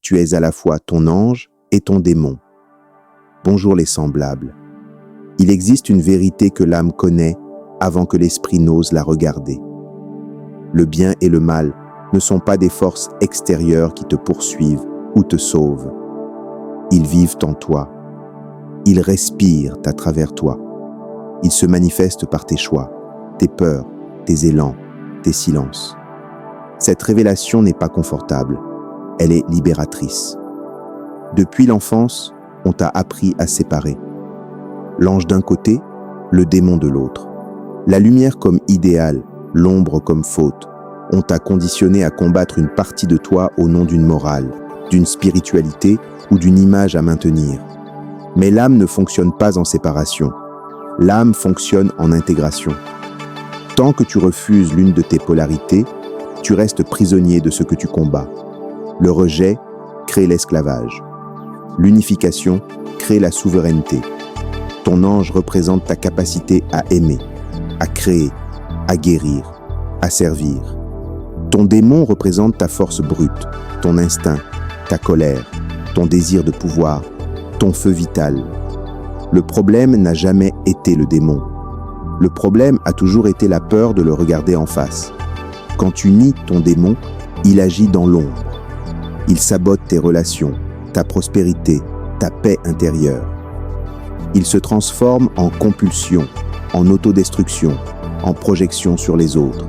Tu es à la fois ton ange et ton démon. Bonjour les semblables. Il existe une vérité que l'âme connaît avant que l'esprit n'ose la regarder. Le bien et le mal ne sont pas des forces extérieures qui te poursuivent ou te sauvent. Ils vivent en toi. Ils respirent à travers toi. Ils se manifestent par tes choix, tes peurs, tes élans, tes silences. Cette révélation n'est pas confortable, elle est libératrice. Depuis l'enfance, on t'a appris à séparer. L'ange d'un côté, le démon de l'autre. La lumière comme idéal, l'ombre comme faute. On t'a conditionné à combattre une partie de toi au nom d'une morale, d'une spiritualité ou d'une image à maintenir. Mais l'âme ne fonctionne pas en séparation. L'âme fonctionne en intégration. Tant que tu refuses l'une de tes polarités, tu restes prisonnier de ce que tu combats. Le rejet crée l'esclavage. L'unification crée la souveraineté. Ton ange représente ta capacité à aimer, à créer, à guérir, à servir. Ton démon représente ta force brute, ton instinct, ta colère, ton désir de pouvoir, ton feu vital. Le problème n'a jamais été le démon. Le problème a toujours été la peur de le regarder en face. Quand tu nies ton démon, il agit dans l'ombre. Il sabote tes relations, ta prospérité, ta paix intérieure. Il se transforme en compulsion, en autodestruction, en projection sur les autres.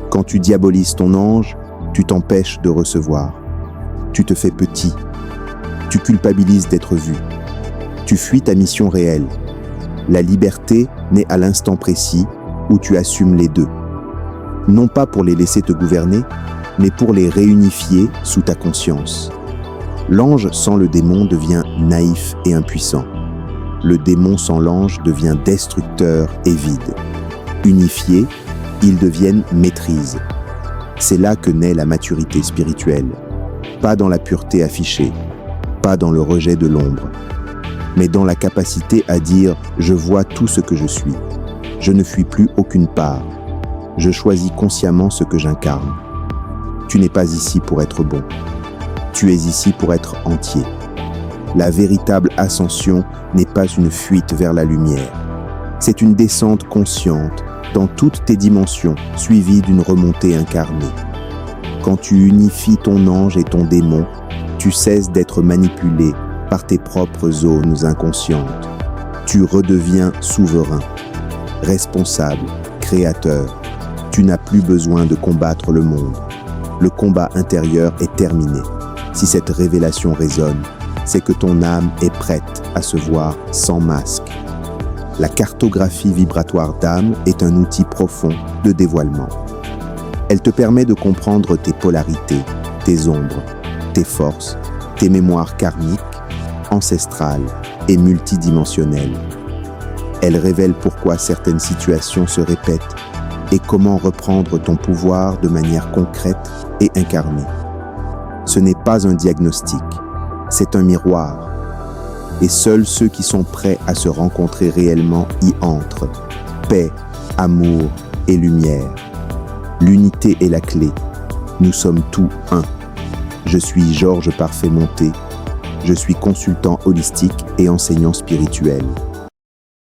Quand tu diabolises ton ange, tu t'empêches de recevoir. Tu te fais petit. Tu culpabilises d'être vu. Tu fuis ta mission réelle. La liberté naît à l'instant précis où tu assumes les deux. Non pas pour les laisser te gouverner, mais pour les réunifier sous ta conscience. L'ange sans le démon devient naïf et impuissant. Le démon sans l'ange devient destructeur et vide. Unifiés, ils deviennent maîtrise. C'est là que naît la maturité spirituelle. Pas dans la pureté affichée, pas dans le rejet de l'ombre, mais dans la capacité à dire « je vois tout ce que je suis ». Je ne fuis plus aucune part. Je choisis consciemment ce que j'incarne. Tu n'es pas ici pour être bon. Tu es ici pour être entier. La véritable ascension n'est pas une fuite vers la lumière. C'est une descente consciente dans toutes tes dimensions, suivie d'une remontée incarnée. Quand tu unifies ton ange et ton démon, tu cesses d'être manipulé par tes propres zones inconscientes. Tu redeviens souverain, responsable, créateur. Tu n'as plus besoin de combattre le monde. Le combat intérieur est terminé. Si cette révélation résonne, c'est que ton âme est prête à se voir sans masque. La cartographie vibratoire d'âme est un outil profond de dévoilement. Elle te permet de comprendre tes polarités, tes ombres, tes forces, tes mémoires karmiques, ancestrales et multidimensionnelles. Elle révèle pourquoi certaines situations se répètent et comment reprendre ton pouvoir de manière concrète et incarnée. Ce n'est pas un diagnostic, c'est un miroir. Et seuls ceux qui sont prêts à se rencontrer réellement y entrent. Paix, amour et lumière. L'unité est la clé. Nous sommes tous un. Je suis Georges Parfait Monté. Je suis consultant holistique et enseignant spirituel.